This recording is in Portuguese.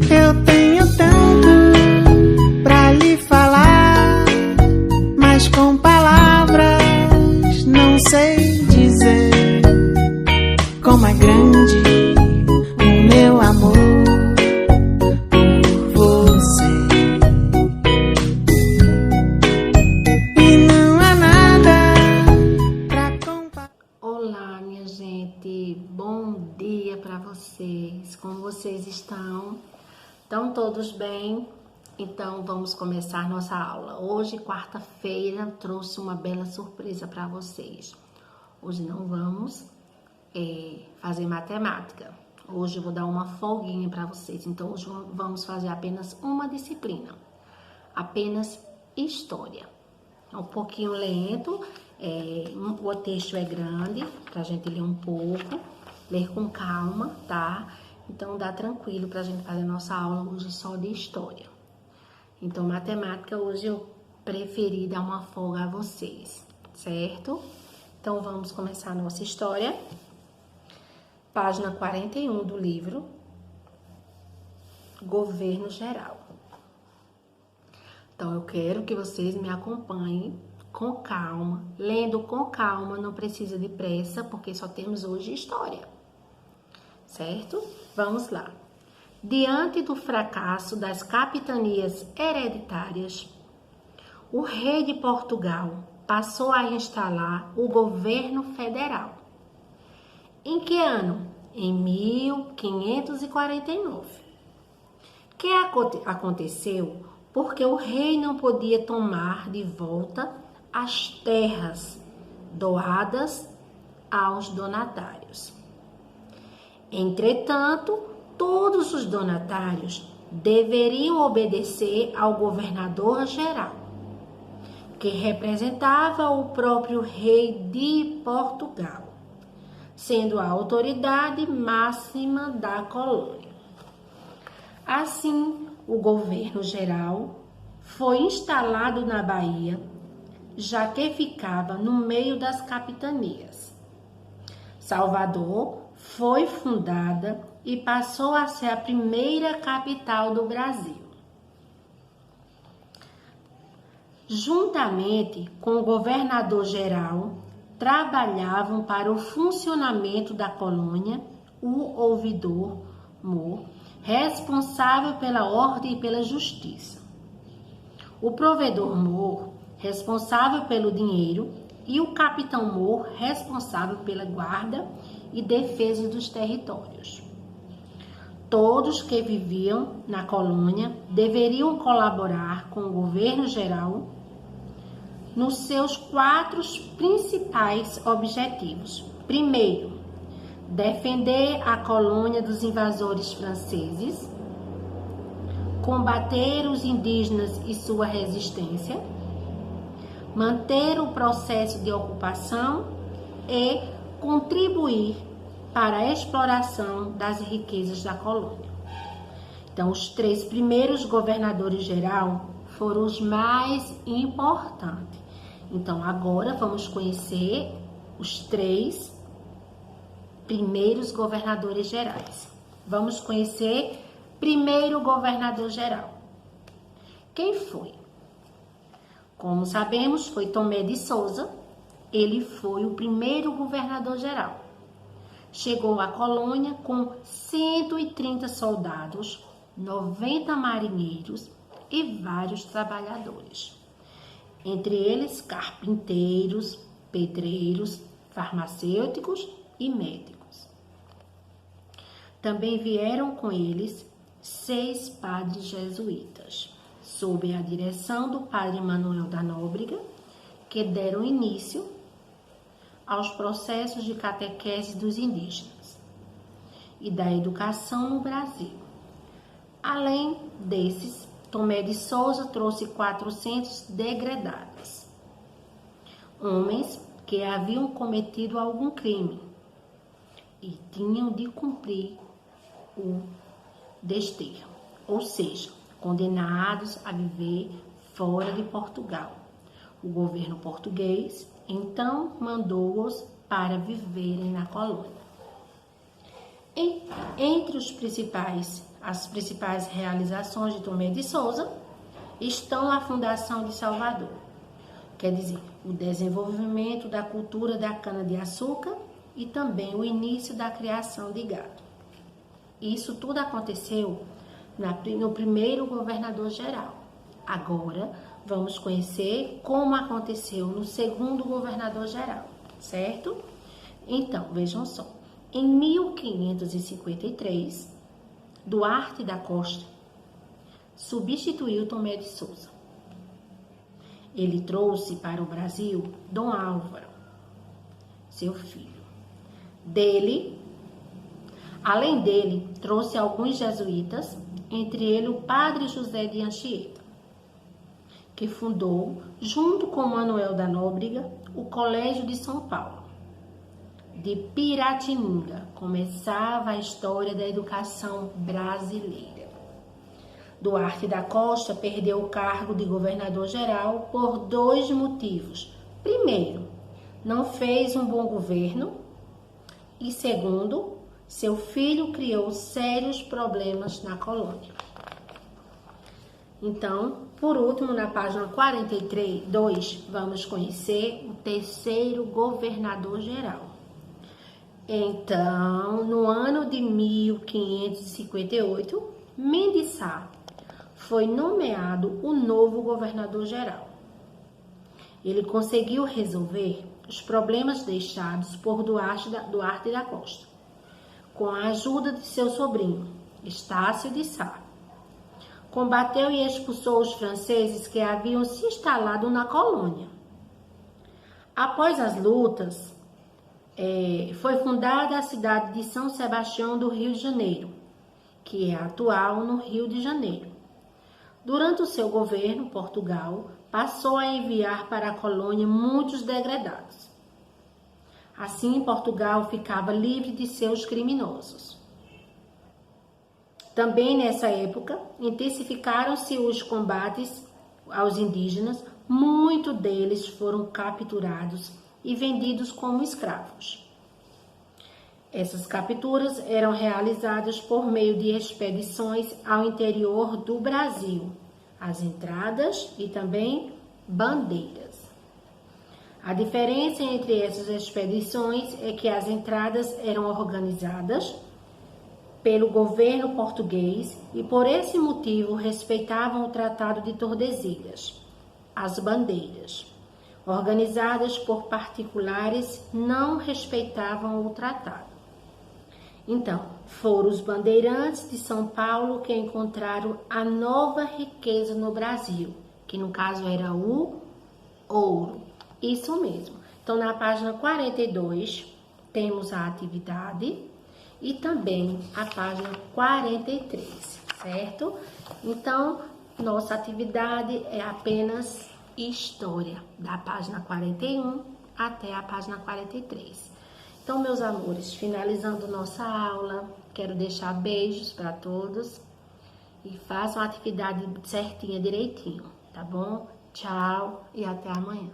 Eu tenho tanto pra lhe falar, mas com palavras não sei dizer como é grande o meu amor por você. E não há nada pra comparar. Olá, minha gente, bom dia para vocês. Como vocês estão? Estão todos bem? Então vamos começar nossa aula. Hoje, quarta-feira, trouxe uma bela surpresa para vocês. Hoje não vamos fazer matemática. Hoje eu vou dar uma folguinha para vocês. Então hoje vamos fazer apenas uma disciplina, apenas história. É um pouquinho lento, o texto é grande, pra gente ler um pouco, ler com calma, tá? Então dá tranquilo pra gente fazer nossa aula hoje só de história. Então matemática hoje eu preferi dar uma folga a vocês, certo? Então vamos começar a nossa história. Página 41 do livro Governo Geral. Então, eu quero que vocês me acompanhem com calma, lendo com calma, não precisa de pressa, porque só temos hoje história, certo? Vamos lá. Diante do fracasso das capitanias hereditárias, o rei de Portugal passou a instalar o governo federal. Em que ano? Em 1549. Que aconteceu porque o rei não podia tomar de volta as terras doadas aos donatários. Entretanto, todos os donatários deveriam obedecer ao governador-geral, que representava o próprio rei de Portugal, sendo a autoridade máxima da colônia. Assim, o governo geral foi instalado na Bahia, já que ficava no meio das capitanias. Salvador foi fundada e passou a ser a primeira capital do Brasil. Juntamente com o governador-geral, trabalhavam para o funcionamento da colônia o ouvidor-mor, responsável pela ordem e pela justiça, o provedor-mor, responsável pelo dinheiro, e o capitão-mor, responsável pela guarda e defesa dos territórios. Todos que viviam na colônia deveriam colaborar com o governo geral nos seus 4 principais objetivos. Primeiro, defender a colônia dos invasores franceses, combater os indígenas e sua resistência, manter o processo de ocupação e contribuir para a exploração das riquezas da colônia. Então, os 3 primeiros governadores-geral foram os mais importantes. Então, agora vamos conhecer os 3 primeiros governadores gerais. Vamos conhecer primeiro governador geral. Quem foi? Como sabemos, foi Tomé de Souza. Ele foi o primeiro governador geral. Chegou à colônia com 130 soldados, 90 marinheiros e vários trabalhadores. Entre eles, carpinteiros, pedreiros, farmacêuticos e médicos. Também vieram com eles 6 padres jesuítas, sob a direção do padre Manuel da Nóbrega, que deram início aos processos de catequese dos indígenas e da educação no Brasil. Além desses, Tomé de Souza trouxe 400 degredados, homens que haviam cometido algum crime e tinham de cumprir o desterro, ou seja, condenados a viver fora de Portugal. O governo português então mandou-os para viverem na colônia. Entre as principais realizações de Tomé de Souza estão a fundação de Salvador, quer dizer, o desenvolvimento da cultura da cana-de-açúcar e também o início da criação de gado. Isso tudo aconteceu no primeiro governador-geral. Agora, vamos conhecer como aconteceu no segundo governador-geral, certo? Então, vejam só. Em 1553, Duarte da Costa substituiu Tomé de Souza. Ele trouxe para o Brasil Dom Álvaro, seu filho. Além dele, trouxe alguns jesuítas, entre eles o padre José de Anchieta, que fundou, junto com Manuel da Nóbrega, o Colégio de São Paulo. De Piratininga começava a história da educação brasileira. Duarte da Costa perdeu o cargo de governador-geral por 2 motivos. Primeiro, não fez um bom governo. E segundo, seu filho criou sérios problemas na colônia. Então, por último, na página 42, vamos conhecer o terceiro governador-geral. Então, no ano de 1558, Mendes Sá foi nomeado o novo governador-geral. Ele conseguiu resolver os problemas deixados por Duarte da Costa, com a ajuda de seu sobrinho, Estácio de Sá. Combateu e expulsou os franceses que haviam se instalado na colônia. Após as lutas, foi fundada a cidade de São Sebastião do Rio de Janeiro, que é atual no Rio de Janeiro. Durante o seu governo, Portugal passou a enviar para a colônia muitos degredados. Assim, Portugal ficava livre de seus criminosos. Também nessa época, intensificaram-se os combates aos indígenas, muitos deles foram capturados e vendidos como escravos. Essas capturas eram realizadas por meio de expedições ao interior do Brasil, as entradas e também bandeiras. A diferença entre essas expedições é que as entradas eram organizadas pelo governo português e por esse motivo respeitavam o Tratado de Tordesilhas. As bandeiras, organizadas por particulares, não respeitavam o tratado. Então, foram os bandeirantes de São Paulo que encontraram a nova riqueza no Brasil, que no caso era o ouro. Isso mesmo. Então, na página 42, temos a atividade e também a página 43, certo? Então, nossa atividade é apenas história, da página 41 até a página 43. Então, meus amores, finalizando nossa aula, quero deixar beijos para todos e façam a atividade certinha, direitinho, tá bom? Tchau e até amanhã.